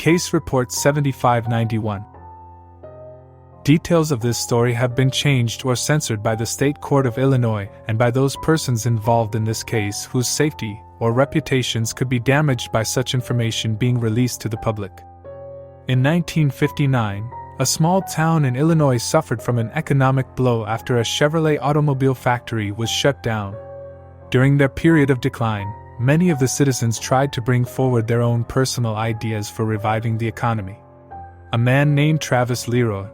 Case Report 7591. Details of this story have been changed or censored by the State Court of Illinois and by those persons involved in this case whose safety or reputations could be damaged by such information being released to the public. In 1959, a small town in Illinois suffered from an economic blow after a Chevrolet automobile factory was shut down. During their period of decline, many of the citizens tried to bring forward their own personal ideas for reviving the economy. A man named Travis Leroy,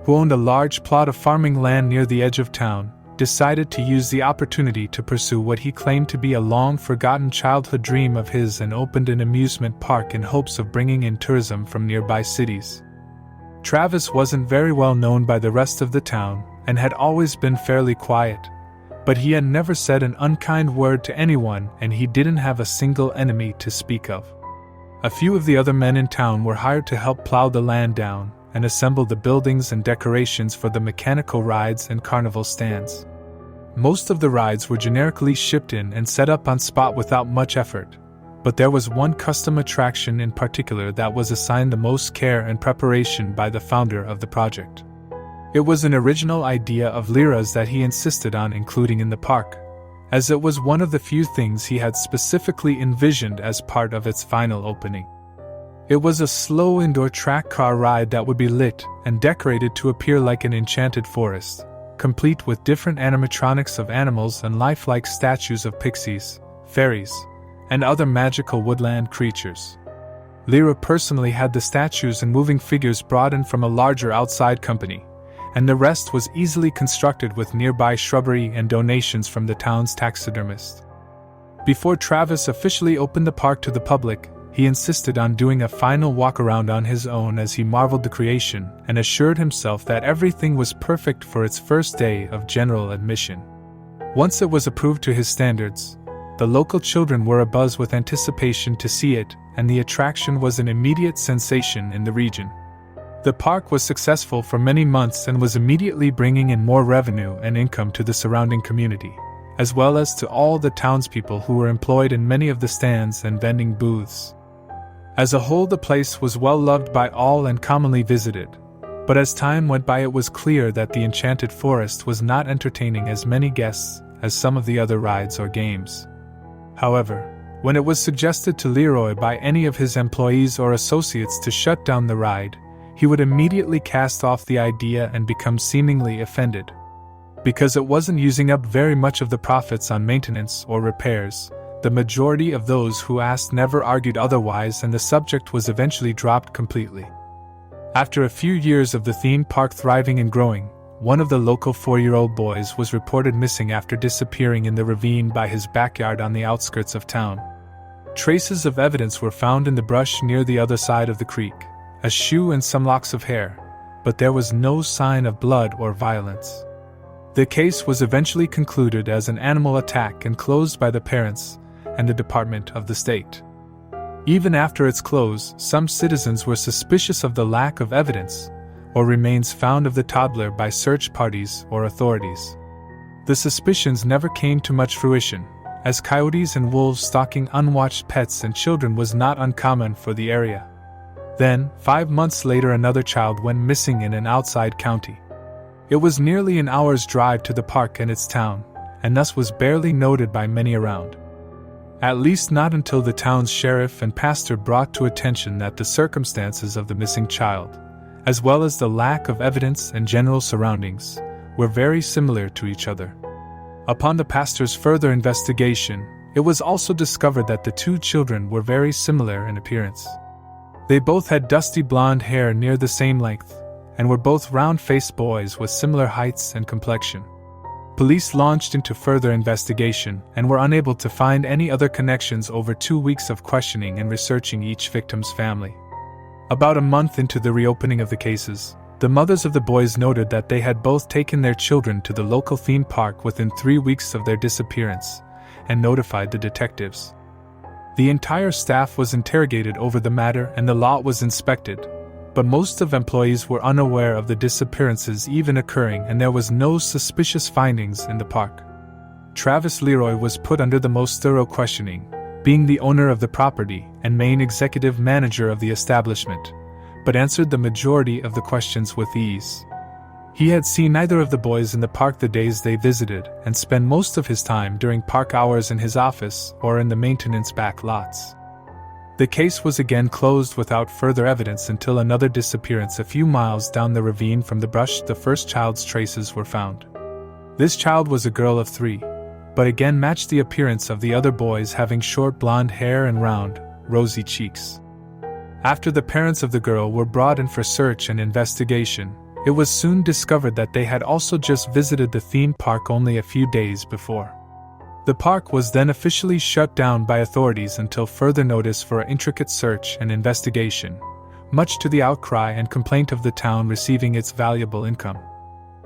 who owned a large plot of farming land near the edge of town, decided to use the opportunity to pursue what he claimed to be a long-forgotten childhood dream of his and opened an amusement park in hopes of bringing in tourism from nearby cities. Travis wasn't very well known by the rest of the town and had always been fairly quiet, but he had never said an unkind word to anyone and he didn't have a single enemy to speak of. A few of the other men in town were hired to help plow the land down and assemble the buildings and decorations for the mechanical rides and carnival stands. Most of the rides were generically shipped in and set up on spot without much effort, but there was one custom attraction in particular that was assigned the most care and preparation by the founder of the project. It was an original idea of Leroy's that he insisted on including in the park, as it was one of the few things he had specifically envisioned as part of its final opening. It was a slow indoor track car ride that would be lit and decorated to appear like an enchanted forest, complete with different animatronics of animals and lifelike statues of pixies, fairies, and other magical woodland creatures. Leroy personally had the statues and moving figures brought in from a larger outside company, and the rest was easily constructed with nearby shrubbery and donations from the town's taxidermist. Before Travis officially opened the park to the public, he insisted on doing a final walk-around on his own as he marveled the creation and assured himself that everything was perfect for its first day of general admission. Once it was approved to his standards, the local children were abuzz with anticipation to see it, and the attraction was an immediate sensation in the region. The park was successful for many months and was immediately bringing in more revenue and income to the surrounding community, as well as to all the townspeople who were employed in many of the stands and vending booths. As a whole, the place was well loved by all and commonly visited, but as time went by it was clear that the enchanted forest was not entertaining as many guests as some of the other rides or games. However, when it was suggested to Leroy by any of his employees or associates to shut down the ride, he would immediately cast off the idea and become seemingly offended. Because it wasn't using up very much of the profits on maintenance or repairs, the majority of those who asked never argued otherwise, and the subject was eventually dropped completely. After a few years of the theme park thriving and growing, one of the local 4-year-old boys was reported missing after disappearing in the ravine by his backyard on the outskirts of town. Traces of evidence were found in the brush near the other side of the creek, a shoe and some locks of hair, but there was no sign of blood or violence. The case was eventually concluded as an animal attack and closed by the parents and the Department of the State. Even after its close, some citizens were suspicious of the lack of evidence or remains found of the toddler by search parties or authorities. The suspicions never came to much fruition, as coyotes and wolves stalking unwatched pets and children was not uncommon for the area. Then, 5 months later, another child went missing in an outside county. It was nearly an hour's drive to the park and its town, and thus was barely noted by many around. At least not until the town's sheriff and pastor brought to attention that the circumstances of the missing child, as well as the lack of evidence and general surroundings, were very similar to each other. Upon the pastor's further investigation, it was also discovered that the two children were very similar in appearance. They both had dusty blonde hair near the same length, and were both round-faced boys with similar heights and complexion. Police launched into further investigation and were unable to find any other connections over 2 weeks of questioning and researching each victim's family. About a month into the reopening of the cases, the mothers of the boys noted that they had both taken their children to the local theme park within 3 weeks of their disappearance and notified the detectives. The entire staff was interrogated over the matter and the lot was inspected, but most of employees were unaware of the disappearances even occurring, and there was no suspicious findings in the park. Travis Leroy was put under the most thorough questioning, being the owner of the property and main executive manager of the establishment, but answered the majority of the questions with ease. He had seen neither of the boys in the park the days they visited and spent most of his time during park hours in his office or in the maintenance back lots. The case was again closed without further evidence until another disappearance a few miles down the ravine from the brush. The first child's traces were found. This child was a girl of 3, but again matched the appearance of the other boys, having short blonde hair and round, rosy cheeks. After the parents of the girl were brought in for search and investigation, it was soon discovered that they had also just visited the theme park only a few days before. The park was then officially shut down by authorities until further notice for an intricate search and investigation, much to the outcry and complaint of the town receiving its valuable income.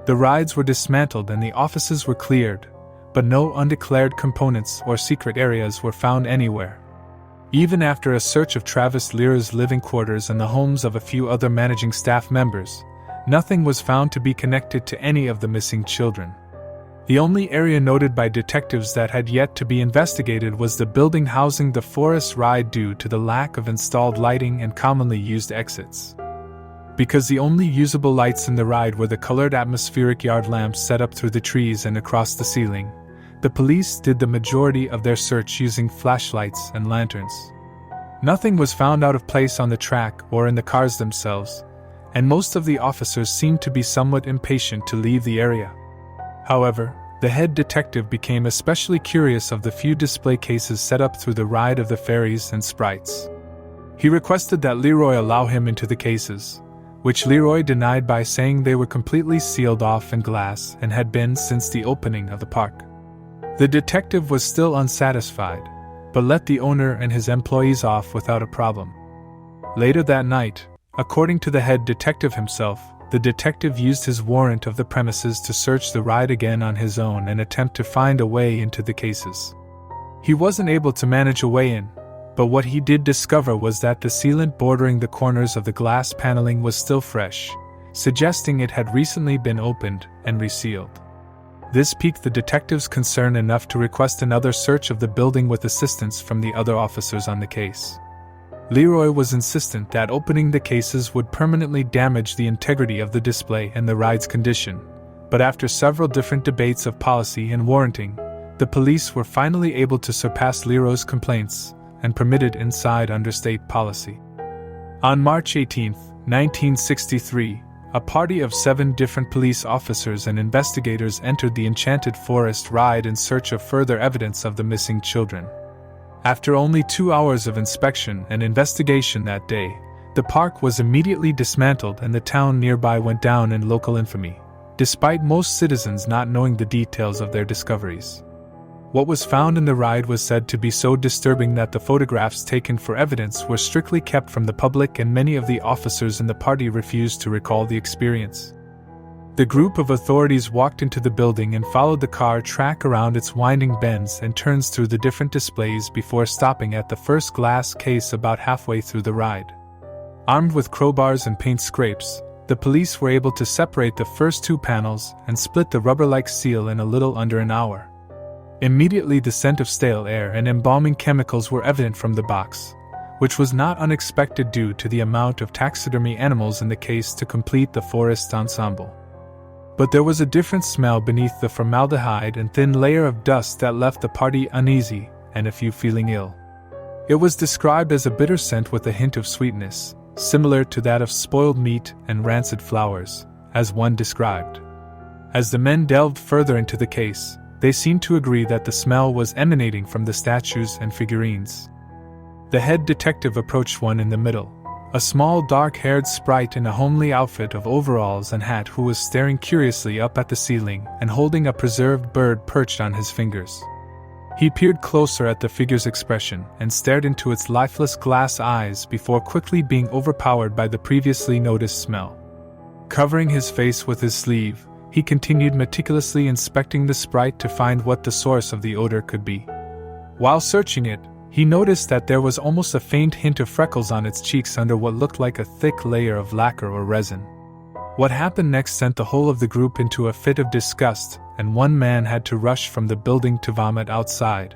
The rides were dismantled and the offices were cleared, but no undeclared components or secret areas were found anywhere. Even after a search of Travis Lear's living quarters and the homes of a few other managing staff members, nothing was found to be connected to any of the missing children. The only area noted by detectives that had yet to be investigated was the building housing the forest ride due to the lack of installed lighting and commonly used exits. Because the only usable lights in the ride were the colored atmospheric yard lamps set up through the trees and across the ceiling, the police did the majority of their search using flashlights and lanterns. Nothing was found out of place on the track or in the cars themselves, and most of the officers seemed to be somewhat impatient to leave the area. However, the head detective became especially curious of the few display cases set up through the ride of the fairies and sprites. He requested that Leroy allow him into the cases, which Leroy denied by saying they were completely sealed off in glass and had been since the opening of the park. The detective was still unsatisfied, but let the owner and his employees off without a problem. Later that night, according to the head detective himself, the detective used his warrant of the premises to search the ride again on his own and attempt to find a way into the cases. He wasn't able to manage a way in, but what he did discover was that the sealant bordering the corners of the glass paneling was still fresh, suggesting it had recently been opened and resealed. This piqued the detective's concern enough to request another search of the building with assistance from the other officers on the case. Leroy was insistent that opening the cases would permanently damage the integrity of the display and the ride's condition, but after several different debates of policy and warranting, the police were finally able to surpass Leroy's complaints and permitted inside under state policy. On March 18, 1963, a party of 7 different police officers and investigators entered the Enchanted Forest ride in search of further evidence of the missing children. After only 2 hours of inspection and investigation that day, the park was immediately dismantled and the town nearby went down in local infamy, despite most citizens not knowing the details of their discoveries. What was found in the ride was said to be so disturbing that the photographs taken for evidence were strictly kept from the public, and many of the officers in the party refused to recall the experience. The group of authorities walked into the building and followed the car track around its winding bends and turns through the different displays before stopping at the first glass case about halfway through the ride. Armed with crowbars and paint scrapes, the police were able to separate the first 2 panels and split the rubber-like seal in a little under an hour. Immediately the scent of stale air and embalming chemicals were evident from the box, which was not unexpected due to the amount of taxidermy animals in the case to complete the forest ensemble. But there was a different smell beneath the formaldehyde and thin layer of dust that left the party uneasy and a few feeling ill. It was described as a bitter scent with a hint of sweetness, similar to that of spoiled meat and rancid flowers, as one described. As the men delved further into the case, they seemed to agree that the smell was emanating from the statues and figurines. The head detective approached one in the middle, a small dark-haired sprite in a homely outfit of overalls and hat who was staring curiously up at the ceiling and holding a preserved bird perched on his fingers. He peered closer at the figure's expression and stared into its lifeless glass eyes before quickly being overpowered by the previously noticed smell. Covering his face with his sleeve, he continued meticulously inspecting the sprite to find what the source of the odor could be. While searching it, he noticed that there was almost a faint hint of freckles on its cheeks under what looked like a thick layer of lacquer or resin. What happened next sent the whole of the group into a fit of disgust, and one man had to rush from the building to vomit outside.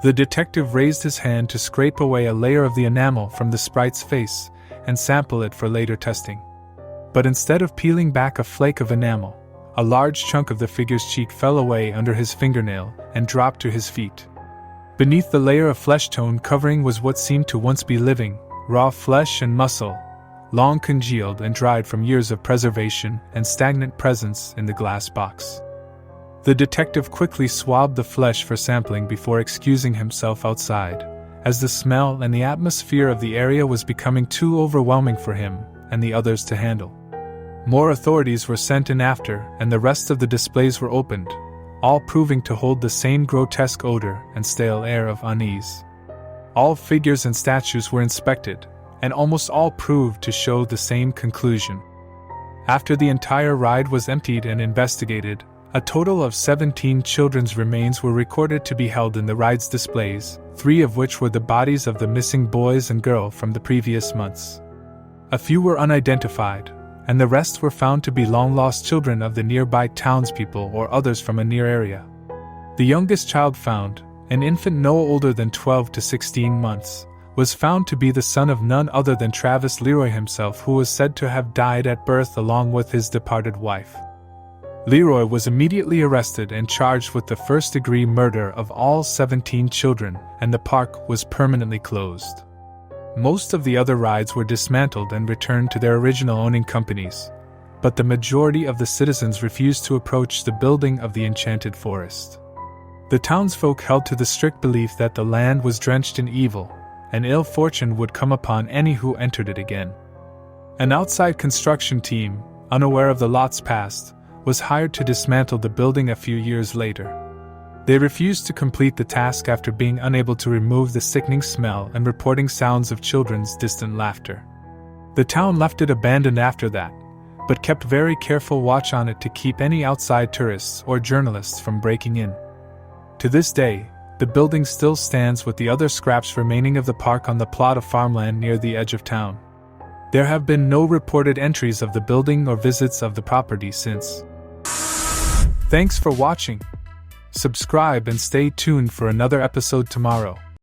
The detective raised his hand to scrape away a layer of the enamel from the sprite's face and sample it for later testing. But instead of peeling back a flake of enamel, a large chunk of the figure's cheek fell away under his fingernail and dropped to his feet. Beneath the layer of flesh-tone covering was what seemed to once be living, raw flesh and muscle, long congealed and dried from years of preservation and stagnant presence in the glass box. The detective quickly swabbed the flesh for sampling before excusing himself outside, as the smell and the atmosphere of the area was becoming too overwhelming for him and the others to handle. More authorities were sent in after, and the rest of the displays were opened, all proving to hold the same grotesque odor and stale air of unease. All figures and statues were inspected, and almost all proved to show the same conclusion. After the entire ride was emptied and investigated, a total of 17 children's remains were recorded to be held in the ride's displays, 3 of which were the bodies of the missing boys and girl from the previous months. A few were unidentified, and the rest were found to be long-lost children of the nearby townspeople or others from a near area. The youngest child found, an infant no older than 12 to 16 months, was found to be the son of none other than Travis Leroy himself, who was said to have died at birth along with his departed wife. Leroy was immediately arrested and charged with the first-degree murder of all 17 children, and the park was permanently closed. Most of the other rides were dismantled and returned to their original owning companies, but the majority of the citizens refused to approach the building of the enchanted forest. The townsfolk held to the strict belief that the land was drenched in evil, and ill fortune would come upon any who entered it again. An outside construction team, unaware of the lot's past, was hired to dismantle the building a few years later. They refused to complete the task after being unable to remove the sickening smell and reporting sounds of children's distant laughter. The town left it abandoned after that, but kept very careful watch on it to keep any outside tourists or journalists from breaking in. To this day, the building still stands with the other scraps remaining of the park on the plot of farmland near the edge of town. There have been no reported entries of the building or visits of the property since. Thanks for watching. Subscribe and stay tuned for another episode tomorrow.